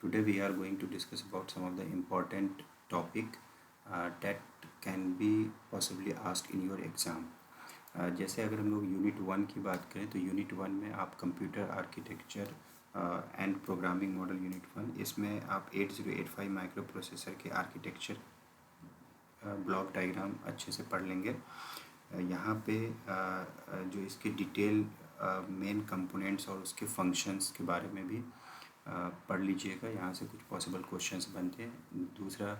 Today we are going to discuss about some of the important topic that can be possibly asked in your exam. जैसे अगर हम लोग unit 1 की बात करें तो यूनिट 1 में आप computer architecture and programming model unit 1 इसमें आप 8085 माइक्रो प्रोसेसर के आर्किटेक्चर ब्लॉक डायग्राम अच्छे से पढ़ लेंगे। यहाँ पे जो इसके डिटेल मेन कंपोनेंट्स और उसके फंक्शंस के बारे में भी पढ़ लीजिएगा। यहाँ से कुछ पॉसिबल क्वेश्चंस बनते हैं। दूसरा,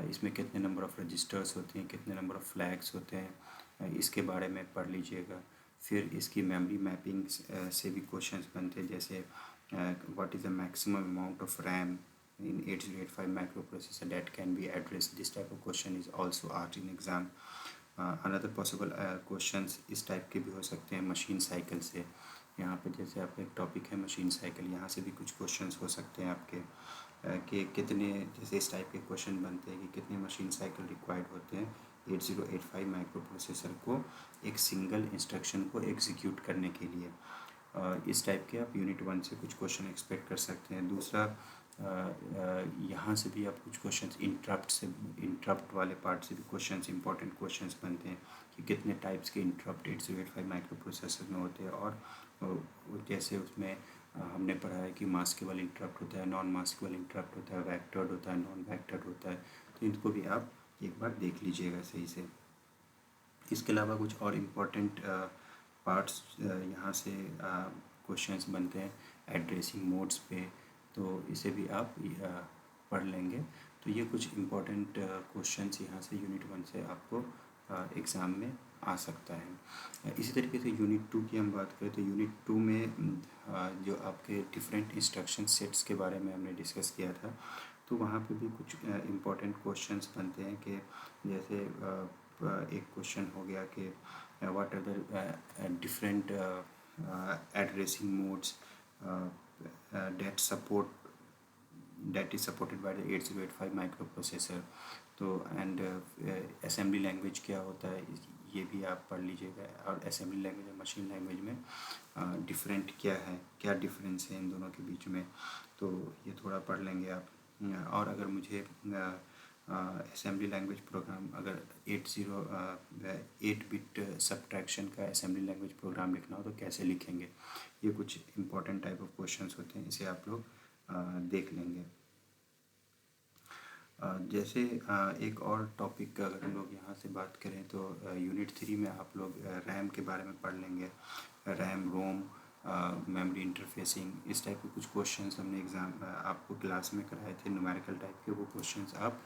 इसमें कितने नंबर ऑफ़ रजिस्टर्स होते हैं, कितने नंबर ऑफ़ फ्लैग्स होते हैं, इसके बारे में पढ़ लीजिएगा। फिर इसकी मेमोरी मैपिंग से भी क्वेश्चंस बनते हैं, जैसे what is the maximum amount of RAM in 8085 microprocessor that can be addressed. This type of question is also asked in exam. Another possible questions इस टाइप के भी हो सकते हैं मशीन साइकिल से। यहाँ पे जैसे आपका एक टॉपिक है मशीन साइकिल, यहाँ से भी कुछ क्वेश्चंस हो सकते हैं आपके कि कितने, जैसे इस टाइप के क्वेश्चन बनते हैं कि कितने मशीन साइकिल रिक्वायर्ड होते हैं 8085 माइक्रो प्रोसेसर को एक सिंगल इंस्ट्रक्शन को एग्जीक्यूट करने के लिए। इस टाइप के आप यूनिट 1 से कुछ क्वेश्चन एक्सपेक्ट कर सकते हैं। दूसरा, यहाँ से भी आप कुछ क्वेश्चंस इंटरप्ट वाले पार्ट से भी क्वेश्चंस इंपॉर्टेंट क्वेश्चंस बनते हैं कि कितने टाइप्स के इंटरप्ट 8085 माइक्रो प्रोसेसर में होते हैं। और जैसे उसमें हमने पढ़ा है कि मास्केबल इंटरप्ट होता है, नॉन मास्केबल इंटरप्ट होता है, वेक्टर्ड होता है, नॉन वेक्टर्ड होता है। तो इनको भी आप एक बार देख लीजिएगा सही से। इसके अलावा कुछ और इम्पोर्टेंट पार्ट्स यहाँ से क्वेश्चंस बनते हैं एड्रेसिंग मोड्स पे, तो इसे भी आप पढ़ लेंगे। तो ये कुछ इम्पोर्टेंट क्वेश्चंस यहाँ से यूनिट 1 से आपको एग्ज़ाम में आ सकता है। इसी तरीके से यूनिट 2 की हम बात करें तो यूनिट 2 में जो आपके डिफरेंट इंस्ट्रक्शन सेट्स के बारे में हमने डिस्कस किया था, तो वहाँ पे भी कुछ इम्पोर्टेंट क्वेश्चंस बनते हैं कि जैसे एक क्वेश्चन हो गया कि what are the different addressing modes that is supported by the 8085 microprocessor। तो एंड असेंबली लैंग्वेज क्या होता है ये भी आप पढ़ लीजिएगा। और असेंबली लैंग्वेज और मशीन लैंग्वेज में डिफरेंट क्या है, क्या डिफरेंस है इन दोनों के बीच में, तो ये थोड़ा पढ़ लेंगे आप। और अगर मुझे असेंबली लैंग्वेज प्रोग्राम अगर 8 बिट सब्ट्रैक्शन का असेंबली लैंग्वेज प्रोग्राम लिखना हो तो कैसे लिखेंगे, ये कुछ इंपॉर्टेंट टाइप ऑफ क्वेश्चंस होते हैं, इसे आप लोग देख लेंगे। जैसे एक और टॉपिक का अगर हम लोग यहाँ से बात करें तो यूनिट 3 में आप लोग रैम के बारे में पढ़ लेंगे। रैम, रोम, मेमोरी इंटरफेसिंग, इस टाइप के कुछ क्वेश्चंस हमने एग्ज़ाम आपको क्लास में कराए थे न्यूमेरिकल टाइप के। वो क्वेश्चंस आप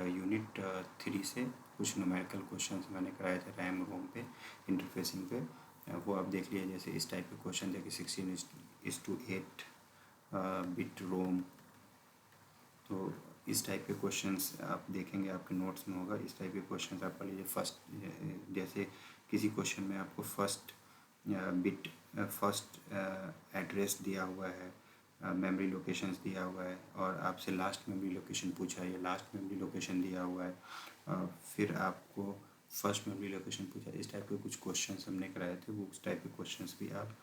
यूनिट 3 से कुछ न्यूमेरिकल क्वेश्चंस मैंने कराए थे रैम, रोम पे, इंटरफेसिंग पे, वो आप देख लीजिए। जैसे इस टाइप के क्वेश्चन देखिए 16:8 बिट रोम, तो इस टाइप के क्वेश्चंस आप देखेंगे आपके नोट्स में होगा। इस टाइप के क्वेश्चंस आप पढ़ लीजिए। फर्स्ट जैसे किसी क्वेश्चन में आपको फर्स्ट एड्रेस दिया हुआ है, मेमोरी लोकेशंस दिया हुआ है, और आपसे लास्ट मेमोरी लोकेशन पूछा है या लास्ट मेमोरी लोकेशन दिया हुआ है, फिर आपको फर्स्ट मेमोरी लोकेशन पूछा है। इस टाइप के कुछ क्वेश्चंस हमने कराए थे, वो उस टाइप के क्वेश्चंस भी आप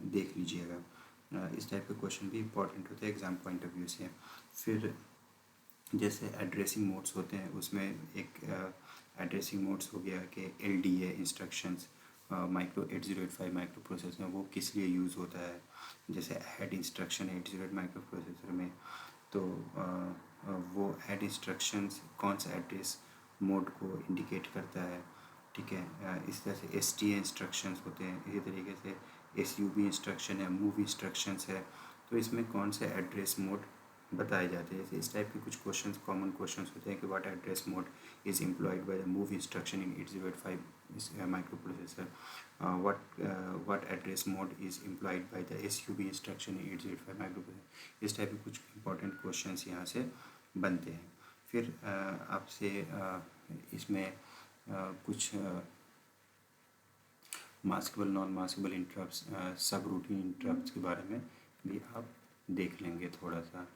देख लीजिएगा। इस टाइप के क्वेश्चन भी इंपॉर्टेंट होते हैं एग्ज़ाम पॉइंट ऑफ व्यू से। फिर जैसे एड्रेसिंग मोड्स होते हैं, उसमें एक एड्रेसिंग मोड्स हो गया कि LDA instructions micro 8085 micro processor में वो किस लिए यूज़ होता है। जैसे ऐड इंस्ट्रक्शन 808 माइक्रो प्रोसेसर में, तो वो ऐड इंस्ट्रक्शंस कौन सा एड्रेस मोड को इंडिकेट करता है, ठीक है। इस तरह से STA इंस्ट्रक्शंस होते हैं। इसी तरीके से SUB इंस्ट्रक्शन है, मूव इंस्ट्रक्शंस है, तो इसमें कौन से एड्रेस मोड बताए जाते हैं। इस टाइप के कुछ क्वेश्चंस कॉमन क्वेश्चंस होते हैं कि what address mode is employed by the move instruction in 8085 micro processor, what address mode is employed by the SUB instruction in 8085 micro processor. इस टाइप के कुछ इंपॉर्टेंट क्वेश्चंस यहाँ से बनते हैं। फिर आपसे इसमें कुछ मास्केबल, नॉन मास्केबल इंटरप्ट्स, सब रूटीन इंटरप्ट्स के बारे में भी आप देख लेंगे थोड़ा सा।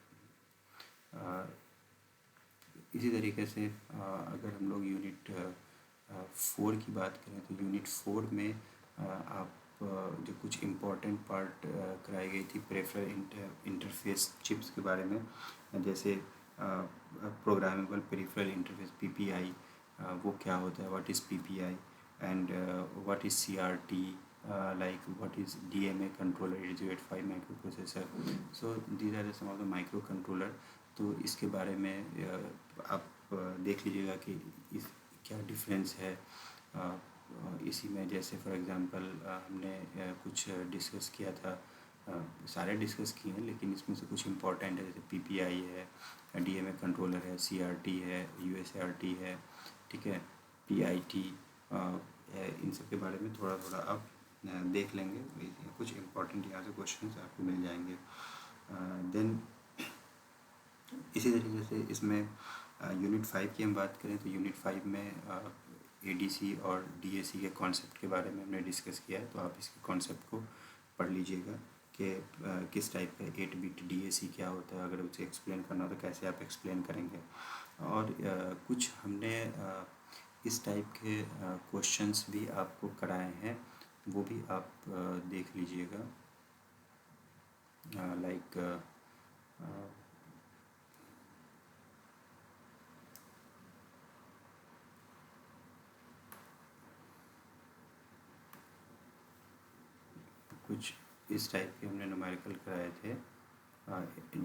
इसी तरीके से अगर हम लोग यूनिट 4 की बात करें तो यूनिट 4 में आप जो कुछ इम्पोर्टेंट पार्ट कराई गई थी पेरिफेरल इंटरफेस चिप्स के बारे में, जैसे प्रोग्रामेबल पेरिफेरल इंटरफेस पीपीआई, वो क्या होता है, what is PPI and what is CRT, like what is DMA controller 8085 microprocessor. So these are some of the microcontroller. तो इसके बारे में आप देख लीजिएगा कि इस क्या डिफरेंस है। इसी में जैसे फॉर एग्ज़ाम्पल हमने कुछ डिस्कस किया था, सारे डिस्कस किए हैं लेकिन इसमें से कुछ इम्पोर्टेंट है, जैसे पीपीआई है, DMA कंट्रोलर है, सीआरटी है, यूएसआरटी है, ठीक है, पीआईटी है। इन सब के बारे में थोड़ा थोड़ा आप देख लेंगे, कुछ इम्पोर्टेंट यहाँ से क्वेश्चंस आपको मिल जाएंगे। देन इसी तरीके से इसमें यूनिट 5 की हम बात करें तो यूनिट 5 में एडीसी और डीएसी के कॉन्सेप्ट के बारे में हमने डिस्कस किया है, तो आप इसके कॉन्सेप्ट को पढ़ लीजिएगा कि किस टाइप का 8 बिट डीएसी क्या होता है, अगर उसे एक्सप्लेन करना हो तो कैसे आप एक्सप्लेन करेंगे। और कुछ हमने इस टाइप के क्वेश्चंस भी आपको कराए हैं, वो भी आप देख लीजिएगा। लाइक कुछ इस टाइप के हमने न्यूमेरिकल कराए थे।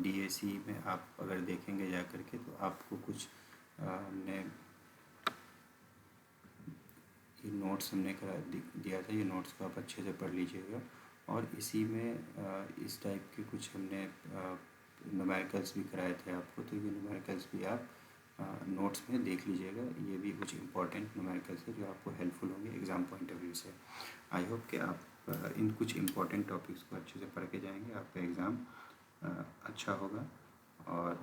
डीएसी में आप अगर देखेंगे जा कर के तो आपको कुछ हमने ये नोट्स हमने करा दिया था, ये नोट्स को आप अच्छे से पढ़ लीजिएगा। और इसी में इस टाइप के कुछ हमने न्यूमेरिकल्स भी कराए थे आपको, तो ये न्यूमेरिकल्स भी आप नोट्स में देख लीजिएगा। ये भी कुछ इंपॉर्टेंट न्यूमेरिकल्स है जो आपको हेल्पफुल होंगे एग्ज़ाम पॉइंट ऑफ व्यू से। आई होप कि आप इन कुछ इम्पॉर्टेंट टॉपिक्स को अच्छे से पढ़ के जाएंगे, आपका एग्ज़ाम अच्छा होगा। और